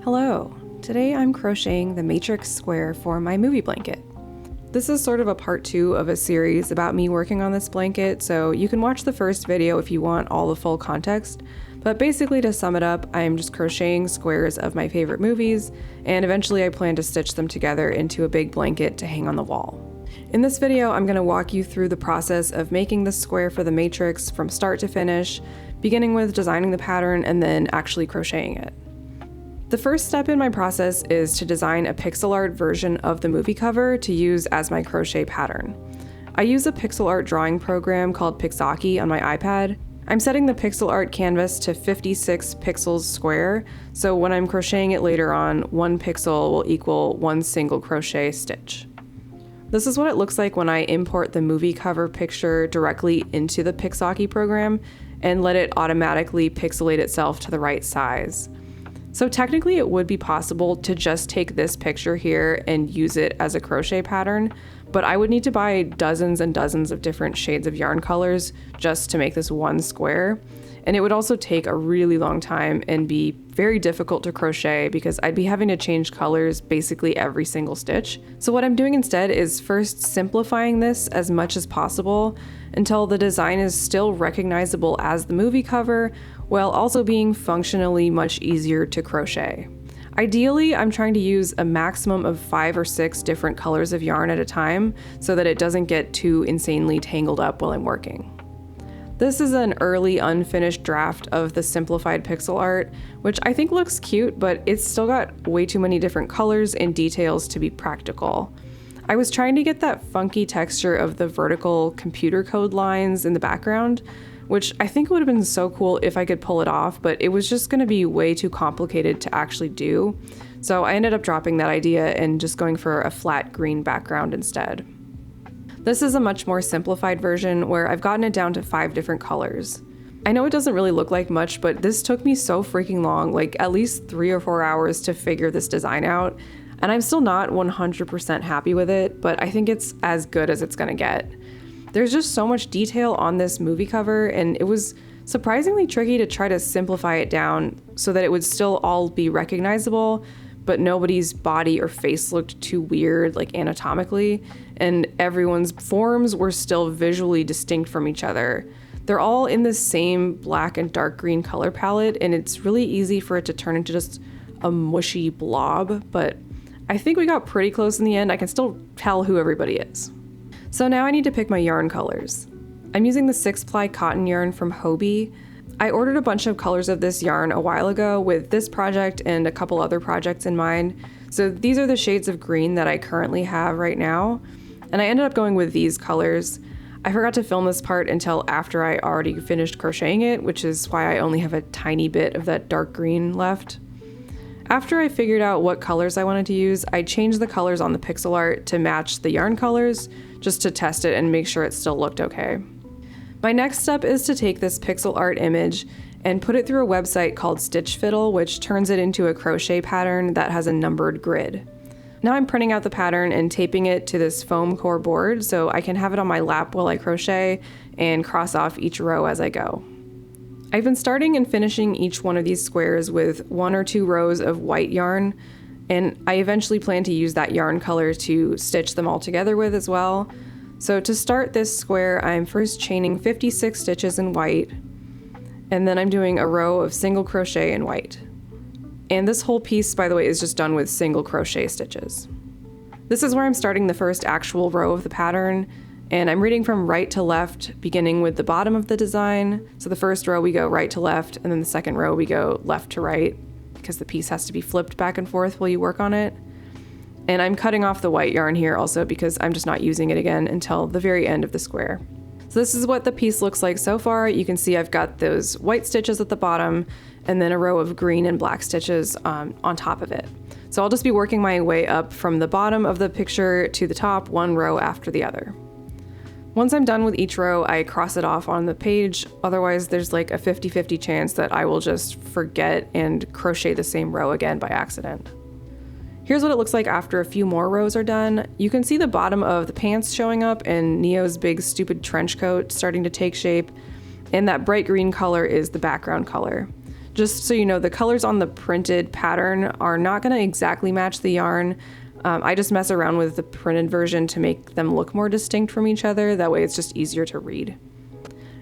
Hello, today I'm crocheting the matrix square for my movie blanket. This is sort of a part 2 of a series about me working on this blanket, so you can watch the first video if you want all the full context. But basically, to sum it up, I'm just crocheting squares of my favorite movies, and eventually I plan to stitch them together into a big blanket to hang on the wall. In this video, I'm going to walk you through the process of making this square for the matrix from start to finish, beginning with designing the pattern and then actually crocheting it. The first step in my process is to design a pixel art version of the movie cover to use as my crochet pattern. I use a pixel art drawing program called Pixaki on my iPad. I'm setting the pixel art canvas to 56 pixels square, so when I'm crocheting it later on, 1 pixel will equal 1 single crochet stitch. This is what it looks like when I import the movie cover picture directly into the Pixaki program and let it automatically pixelate itself to the right size. So technically it would be possible to just take this picture here and use it as a crochet pattern, but I would need to buy dozens and dozens of different shades of yarn colors just to make this one square. And it would also take a really long time and be very difficult to crochet because I'd be having to change colors basically every single stitch. So what I'm doing instead is first simplifying this as much as possible until the design is still recognizable as the movie cover, while also being functionally much easier to crochet. Ideally, I'm trying to use a maximum of 5 or 6 different colors of yarn at a time so that it doesn't get too insanely tangled up while I'm working. This is an early unfinished draft of the simplified pixel art, which I think looks cute, but it's still got way too many different colors and details to be practical. I was trying to get that funky texture of the vertical computer code lines in the background, which I think would have been so cool if I could pull it off, but it was just going to be way too complicated to actually do. So I ended up dropping that idea and just going for a flat green background instead. This is a much more simplified version where I've gotten it down to 5 different colors. I know it doesn't really look like much, but this took me so freaking long, like at least 3 or 4 hours to figure this design out, and I'm still not 100% happy with it, but I think it's as good as it's gonna get. There's just so much detail on this movie cover, and it was surprisingly tricky to try to simplify it down so that it would still all be recognizable, but nobody's body or face looked too weird, like anatomically, and everyone's forms were still visually distinct from each other. They're all in the same black and dark green color palette, and it's really easy for it to turn into just a mushy blob, but I think we got pretty close in the end. I can still tell who everybody is. So now I need to pick my yarn colors. I'm using the 6-ply cotton yarn from Hobbii. I ordered a bunch of colors of this yarn a while ago with this project and a couple other projects in mind. So these are the shades of green that I currently have right now. And I ended up going with these colors. I forgot to film this part until after I already finished crocheting it, which is why I only have a tiny bit of that dark green left. After I figured out what colors I wanted to use, I changed the colors on the pixel art to match the yarn colors, just to test it and make sure it still looked okay. My next step is to take this pixel art image and put it through a website called Stitch Fiddle, which turns it into a crochet pattern that has a numbered grid. Now I'm printing out the pattern and taping it to this foam core board so I can have it on my lap while I crochet and cross off each row as I go. I've been starting and finishing each one of these squares with 1 or 2 rows of white yarn, and I eventually plan to use that yarn color to stitch them all together with as well. So to start this square, I'm first chaining 56 stitches in white, and then I'm doing a row of single crochet in white. And this whole piece, by the way, is just done with single crochet stitches. This is where I'm starting the first actual row of the pattern, and I'm reading from right to left, beginning with the bottom of the design. So the first row we go right to left, and then the second row we go left to right, because the piece has to be flipped back and forth while you work on it. And I'm cutting off the white yarn here also because I'm just not using it again until the very end of the square. So this is what the piece looks like so far. You can see I've got those white stitches at the bottom and then a row of green and black stitches on top of it. So I'll just be working my way up from the bottom of the picture to the top, one row after the other. Once I'm done with each row, I cross it off on the page. Otherwise, there's like a 50-50 chance that I will just forget and crochet the same row again by accident. Here's what it looks like after a few more rows are done. You can see the bottom of the pants showing up and Neo's big stupid trench coat starting to take shape, and that bright green color is the background color. Just so you know, the colors on the printed pattern are not going to exactly match the yarn. I just mess around with the printed version to make them look more distinct from each other. That way it's just easier to read.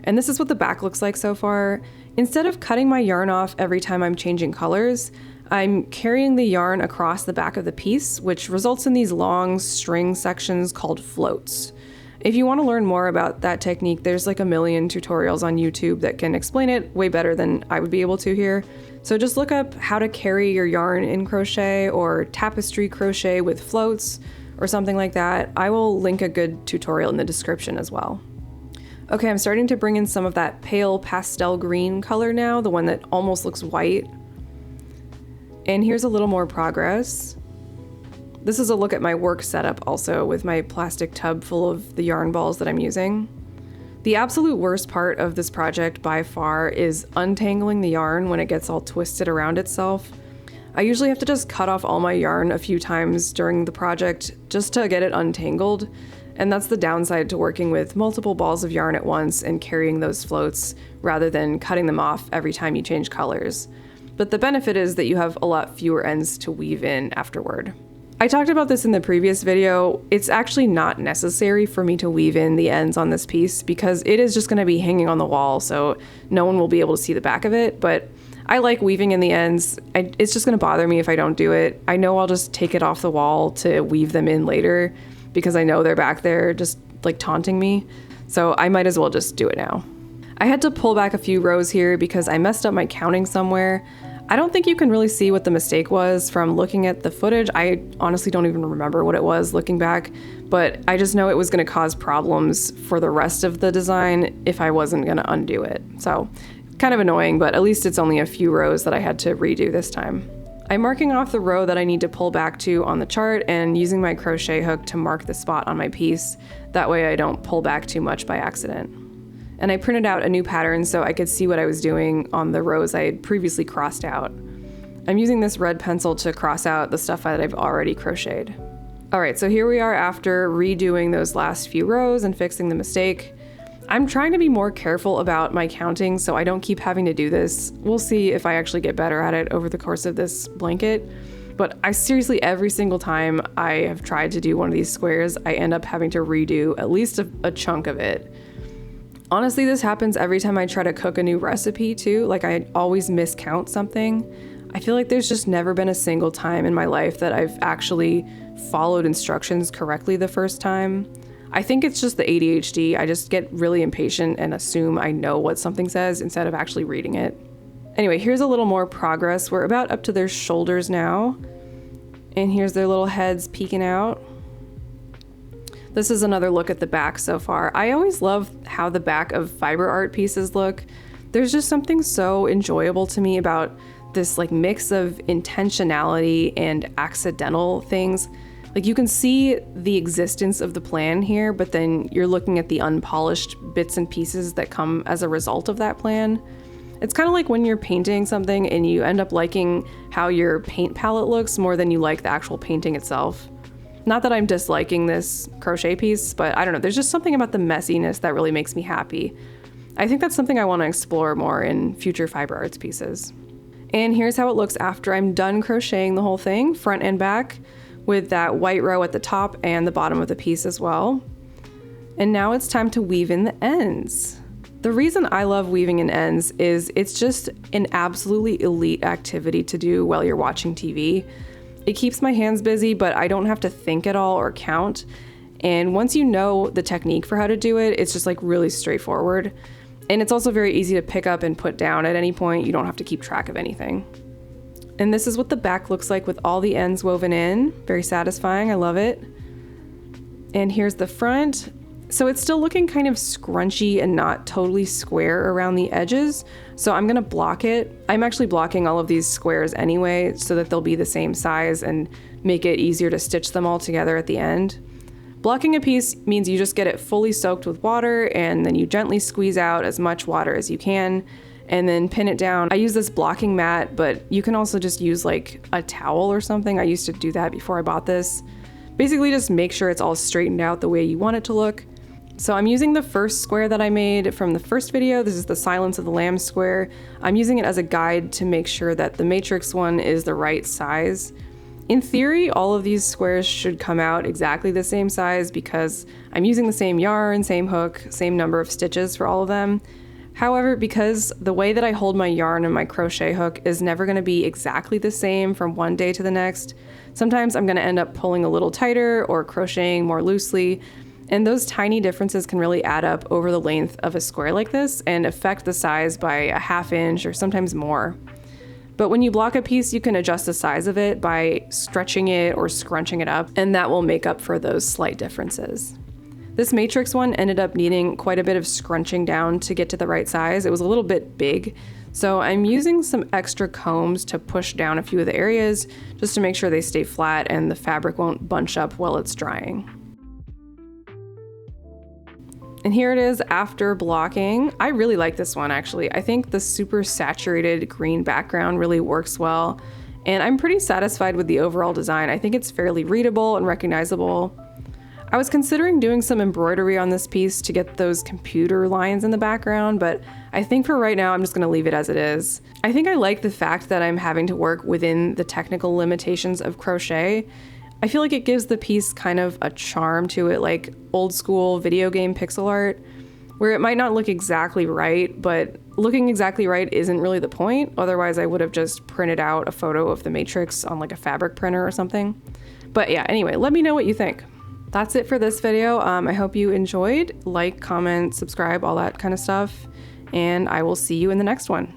And this is what the back looks like so far. Instead of cutting my yarn off every time I'm changing colors, I'm carrying the yarn across the back of the piece, which results in these long string sections called floats. If you want to learn more about that technique, there's like a million tutorials on YouTube that can explain it way better than I would be able to here. So just look up how to carry your yarn in crochet or tapestry crochet with floats or something like that. I will link a good tutorial in the description as well. Okay, I'm starting to bring in some of that pale pastel green color now, the one that almost looks white. And here's a little more progress. This is a look at my work setup also, with my plastic tub full of the yarn balls that I'm using. The absolute worst part of this project by far is untangling the yarn when it gets all twisted around itself. I usually have to just cut off all my yarn a few times during the project just to get it untangled, and that's the downside to working with multiple balls of yarn at once and carrying those floats rather than cutting them off every time you change colors. But the benefit is that you have a lot fewer ends to weave in afterward. I talked about this in the previous video. It's actually not necessary for me to weave in the ends on this piece because it is just going to be hanging on the wall, so no one will be able to see the back of it, but I like weaving in the ends. It's just going to bother me if I don't do it. I know I'll just take it off the wall to weave them in later because I know they're back there just like taunting me, so I might as well just do it now. I had to pull back a few rows here because I messed up my counting somewhere. I don't think you can really see what the mistake was from looking at the footage. I honestly don't even remember what it was looking back, but I just know it was going to cause problems for the rest of the design if I wasn't going to undo it. So kind of annoying, but at least it's only a few rows that I had to redo this time. I'm marking off the row that I need to pull back to on the chart and using my crochet hook to mark the spot on my piece. That way I don't pull back too much by accident. And I printed out a new pattern so I could see what I was doing on the rows I had previously crossed out. I'm using this red pencil to cross out the stuff that I've already crocheted. All right, so here we are after redoing those last few rows and fixing the mistake. I'm trying to be more careful about my counting so I don't keep having to do this. We'll see if I actually get better at it over the course of this blanket. But I seriously, every single time I have tried to do one of these squares, I end up having to redo at least a chunk of it. Honestly, this happens every time I try to cook a new recipe too. Like I always miscount something. I feel like there's just never been a single time in my life that I've actually followed instructions correctly the first time. I think it's just the ADHD. I just get really impatient and assume I know what something says instead of actually reading it. Anyway, here's a little more progress. We're about up to their shoulders now. And here's their little heads peeking out. This is another look at the back so far. I always love how the back of fiber art pieces look. There's just something so enjoyable to me about this like mix of intentionality and accidental things. Like you can see the existence of the plan here, but then you're looking at the unpolished bits and pieces that come as a result of that plan. It's kind of like when you're painting something and you end up liking how your paint palette looks more than you like the actual painting itself. Not that I'm disliking this crochet piece, but I don't know, there's just something about the messiness that really makes me happy. I think that's something I want to explore more in future fiber arts pieces. And here's how it looks after I'm done crocheting the whole thing, front and back, with that white row at the top and the bottom of the piece as well. And now it's time to weave in the ends. The reason I love weaving in ends is it's just an absolutely elite activity to do while you're watching TV. It keeps my hands busy, but I don't have to think at all or count. And once you know the technique for how to do it, it's just like really straightforward. And it's also very easy to pick up and put down at any point. You don't have to keep track of anything. And this is what the back looks like with all the ends woven in. Very satisfying, I love it. And here's the front. So it's still looking kind of scrunchy and not totally square around the edges. So I'm gonna block it. I'm actually blocking all of these squares anyway so that they'll be the same size and make it easier to stitch them all together at the end. Blocking a piece means you just get it fully soaked with water and then you gently squeeze out as much water as you can and then pin it down. I use this blocking mat, but you can also just use like a towel or something. I used to do that before I bought this. Basically just make sure it's all straightened out the way you want it to look. So I'm using the first square that I made from the first video. This is the Silence of the Lambs square. I'm using it as a guide to make sure that the Matrix one is the right size. In theory, all of these squares should come out exactly the same size because I'm using the same yarn, same hook, same number of stitches for all of them. However, because the way that I hold my yarn and my crochet hook is never going to be exactly the same from one day to the next, sometimes I'm going to end up pulling a little tighter or crocheting more loosely. And those tiny differences can really add up over the length of a square like this and affect the size by a ½ inch or sometimes more. But when you block a piece, you can adjust the size of it by stretching it or scrunching it up, and that will make up for those slight differences. This Matrix one ended up needing quite a bit of scrunching down to get to the right size. It was a little bit big, so I'm using some extra combs to push down a few of the areas just to make sure they stay flat and the fabric won't bunch up while it's drying. And here it is after blocking. I really like this one actually. I think the super saturated green background really works well, and I'm pretty satisfied with the overall design. I think it's fairly readable and recognizable. I was considering doing some embroidery on this piece to get those computer lines in the background, but I think for right now I'm just gonna leave it as it is. I think I like the fact that I'm having to work within the technical limitations of crochet. I feel like it gives the piece kind of a charm to it, like old school video game pixel art, where it might not look exactly right, but looking exactly right isn't really the point. Otherwise, I would have just printed out a photo of the Matrix on like a fabric printer or something. But yeah, anyway, let me know what you think. That's it for this video. I hope you enjoyed. Like, comment, subscribe, all that kind of stuff. And I will see you in the next one.